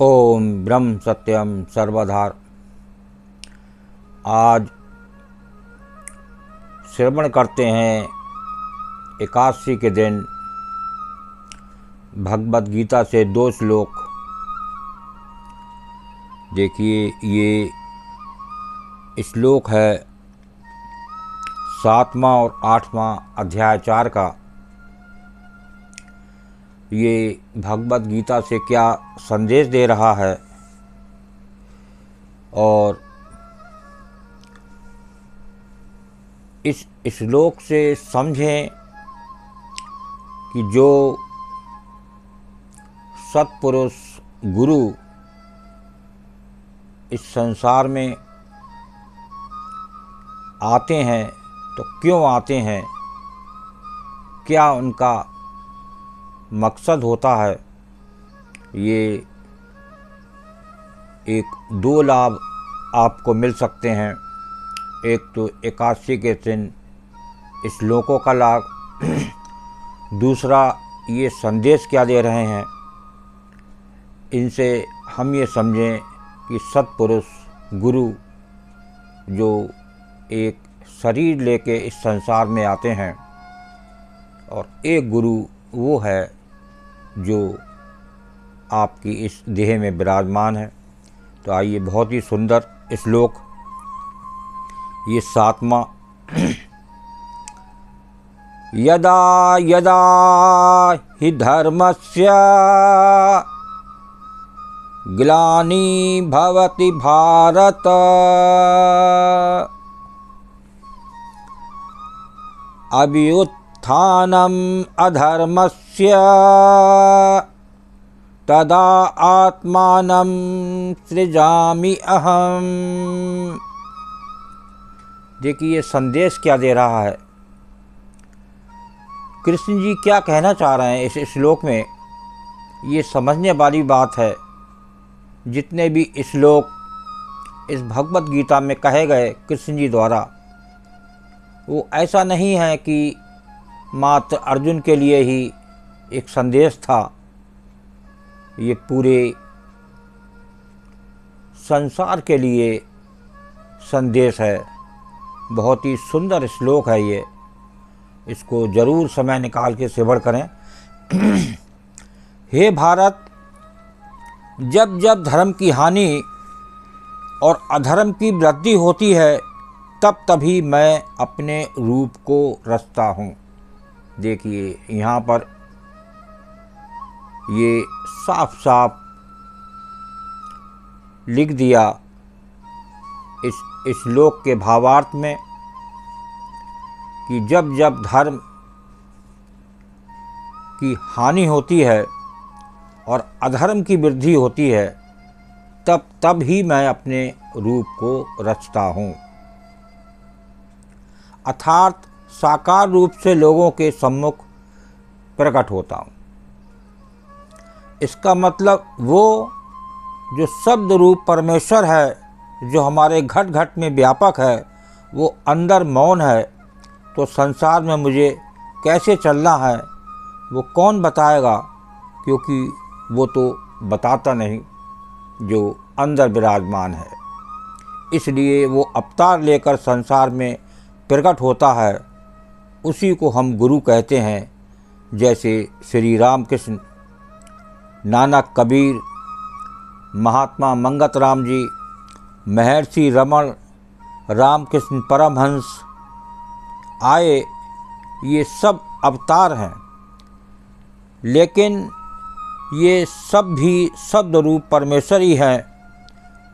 ओम ब्रह्म सत्यम सर्वधार। आज श्रवण करते हैं एकादशी के दिन भगवद गीता से 2 श्लोक। देखिए, ये श्लोक है 7वां और 8वां अध्याय 4 का। ये भगवद गीता से क्या संदेश दे रहा है और इस श्लोक से समझें कि जो सत्पुरुष गुरु इस संसार में आते हैं तो क्यों आते हैं, क्या उनका मकसद होता है। ये 2 लाभ आपको मिल सकते हैं। एक तो एकादशी के दिन श्लोकों का लाभ, दूसरा ये संदेश क्या दे रहे हैं। इनसे हम ये समझें कि सत्पुरुष गुरु जो एक शरीर लेके इस संसार में आते हैं और एक गुरु वो है जो आपकी इस देह में विराजमान है। तो आइए, बहुत ही सुंदर श्लोक, ये 7वां। यदा यदा हि धर्मस्य ग्लानि भवति भारत अभ्युत्थानम् अधर्मस्य तदा आत्मानं सृजामि अहम्। देखिए, ये संदेश क्या दे रहा है, कृष्ण जी क्या कहना चाह रहे हैं इस श्लोक में। ये समझने वाली बात है। जितने भी श्लोक इस भगवद गीता में कहे गए कृष्ण जी द्वारा, वो ऐसा नहीं है कि मात्र अर्जुन के लिए ही एक संदेश था। ये पूरे संसार के लिए संदेश है। बहुत ही सुंदर श्लोक है ये। इसको जरूर समय निकाल के श्रवण करें। हे भारत, जब जब धर्म की हानि और अधर्म की वृद्धि होती है तब तभी मैं अपने रूप को रचता हूँ। देखिए, यहाँ पर ये साफ साफ लिख दिया इस श्लोक के भावार्थ में कि जब जब धर्म की हानि होती है और अधर्म की वृद्धि होती है तब ही मैं अपने रूप को रचता हूँ। अर्थात साकार रूप से लोगों के सम्मुख प्रकट होता हूँ। इसका मतलब वो जो शब्द रूप परमेश्वर है, जो हमारे घट घट में व्यापक है, वो अंदर मौन है। तो संसार में मुझे कैसे चलना है वो कौन बताएगा, क्योंकि वो तो बताता नहीं जो अंदर विराजमान है। इसलिए वो अवतार लेकर संसार में प्रकट होता है। उसी को हम गुरु कहते हैं। जैसे श्री रामकृष्ण, नानक कबीर, महात्मा मंगत राम जी, महर्षि रमण, रामकृष्ण परमहंस आए, ये सब अवतार हैं। लेकिन ये सब भी शब्द रूप परमेश्वर ही हैं।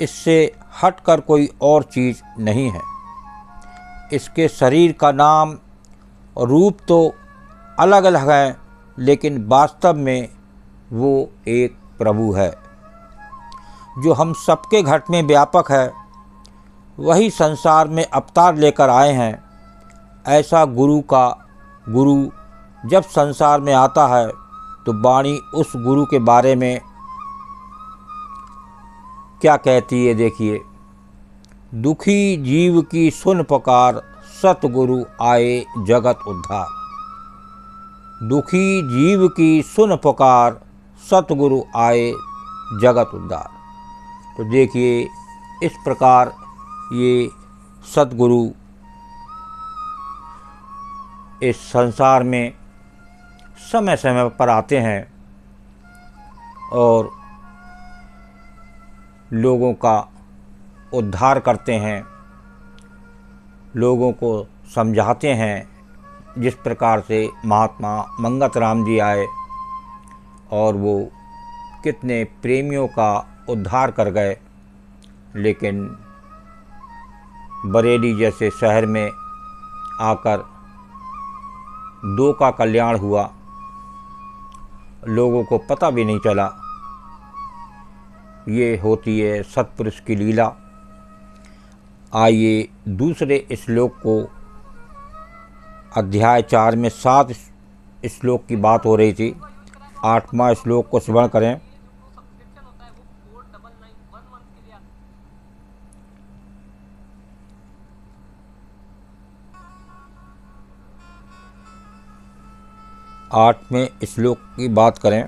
इससे हटकर कोई और चीज़ नहीं है। इसके शरीर का नाम और रूप तो अलग अलग हैं, लेकिन वास्तव में वो एक प्रभु है जो हम सबके घट में व्यापक है। वही संसार में अवतार लेकर आए हैं। ऐसा गुरु जब संसार में आता है तो वाणी उस गुरु के बारे में क्या कहती है। देखिए, दुखी जीव की सुन पुकार, सतगुरु आए जगत उद्धार। दुखी जीव की सुन पुकार, सतगुरु आए जगत उद्धार। तो देखिए इस प्रकार ये सद्गुरु इस संसार में समय समय पर आते हैं और लोगों का उद्धार करते हैं, लोगों को समझाते हैं। जिस प्रकार से महात्मा मंगत राम जी आए और वो कितने प्रेमियों का उद्धार कर गए, लेकिन बरेली जैसे शहर में आकर दो का कल्याण हुआ, लोगों को पता भी नहीं चला। ये होती है सत्पुरुष की लीला। आइए दूसरे श्लोक को, अध्याय 4 में 7 श्लोक की बात हो रही थी, 8वां श्लोक को श्रवण करें। आठवें श्लोक की बात करें।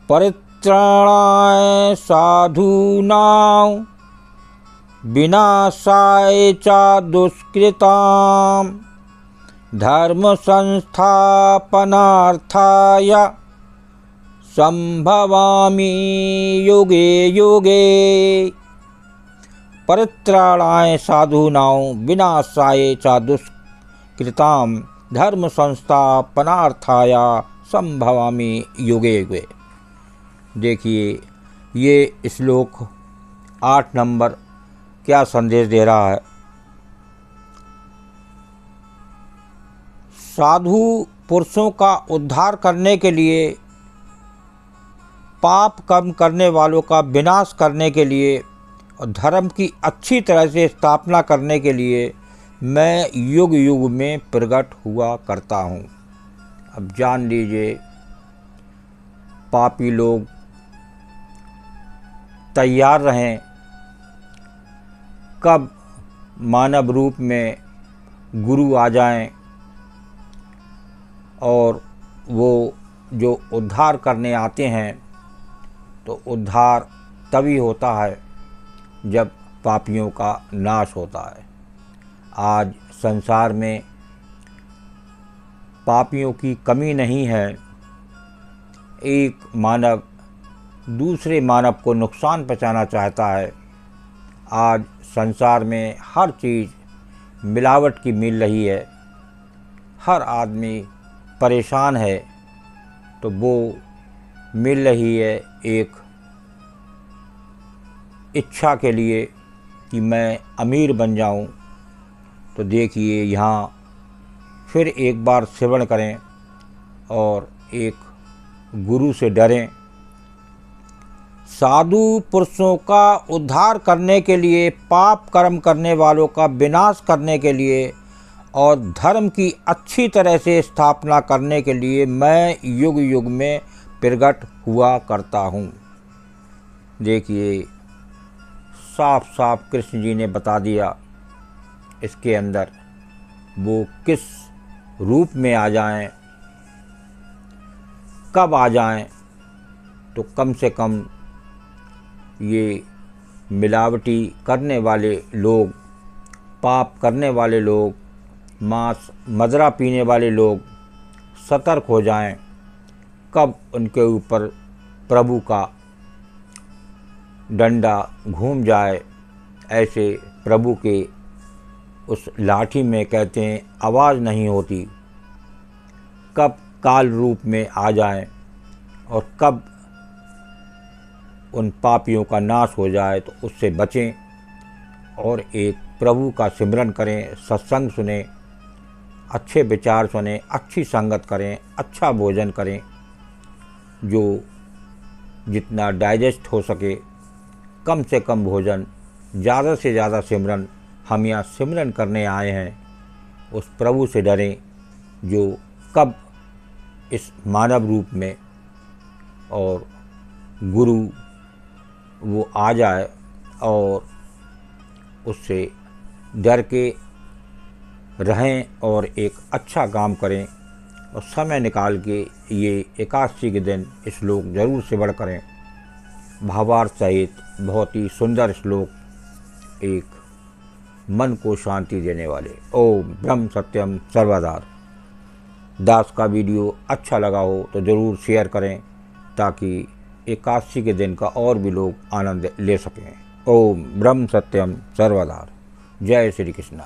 परित्राणाय साधूनां विनाशाय च दुष्कृतां धर्म संस्थापनार्थाय संभवामि युगे युगे। परित्राणाय साधूनां विनाशाय च दुष्कृतां धर्म संस्थापनार्थाय संभवामि युगे युगे। देखिए ये श्लोक 8 नंबर क्या संदेश दे रहा है। साधु पुरुषों का उद्धार करने के लिए, पाप कम करने वालों का विनाश करने के लिए और धर्म की अच्छी तरह से स्थापना करने के लिए मैं युग युग में प्रकट हुआ करता हूँ। अब जान लीजिए पापी लोग तैयार रहें कब मानव रूप में गुरु आ जाएं और वो जो उद्धार करने आते हैं, तो उद्धार तभी होता है जब पापियों का नाश होता है। आज संसार में पापियों की कमी नहीं है। एक मानव दूसरे मानव को नुकसान पहुंचाना चाहता है। आज संसार में हर चीज़ मिलावट की मिल रही है, हर आदमी परेशान है, तो वो मिल रही है एक इच्छा के लिए कि मैं अमीर बन जाऊं। तो देखिए यहाँ फिर एक बार श्रवण करें और एक गुरु से डरें। साधु पुरुषों का उद्धार करने के लिए, पाप कर्म करने वालों का विनाश करने के लिए और धर्म की अच्छी तरह से स्थापना करने के लिए मैं युग युग में प्रकट हुआ करता हूँ। देखिए साफ साफ कृष्ण जी ने बता दिया इसके अंदर वो किस रूप में आ जाएं, कब आ जाएं। तो कम से कम ये मिलावटी करने वाले लोग, पाप करने वाले लोग, मांस मदिरा पीने वाले लोग सतर्क हो जाएं, कब उनके ऊपर प्रभु का डंडा घूम जाए। ऐसे प्रभु के उस लाठी में कहते हैं आवाज़ नहीं होती, कब काल रूप में आ जाए और कब उन पापियों का नाश हो जाए। तो उससे बचें और एक प्रभु का सिमरन करें, सत्संग सुने, अच्छे विचार सुने, अच्छी संगत करें, अच्छा भोजन करें, जो जितना डाइजेस्ट हो सके, कम से कम भोजन, ज़्यादा से ज़्यादा सिमरन। हम यहाँ सिमरन करने आए हैं, उस प्रभु से डरें जो कब इस मानव रूप में और गुरु वो आ जाए, और उससे डर के रहें और एक अच्छा काम करें और समय निकाल के ये एकादशी के दिन श्लोक जरूर श्रवण करें। भावार्थ सहित बहुत ही सुंदर श्लोक, एक मन को शांति देने वाले। ओम ब्रह्म सत्यम सर्वदा। दास का वीडियो अच्छा लगा हो तो ज़रूर शेयर करें ताकि एकादशी के दिन का और भी लोग आनंद ले सकें। ओम ब्रह्म सत्यम सर्वदा। जय श्री कृष्ण।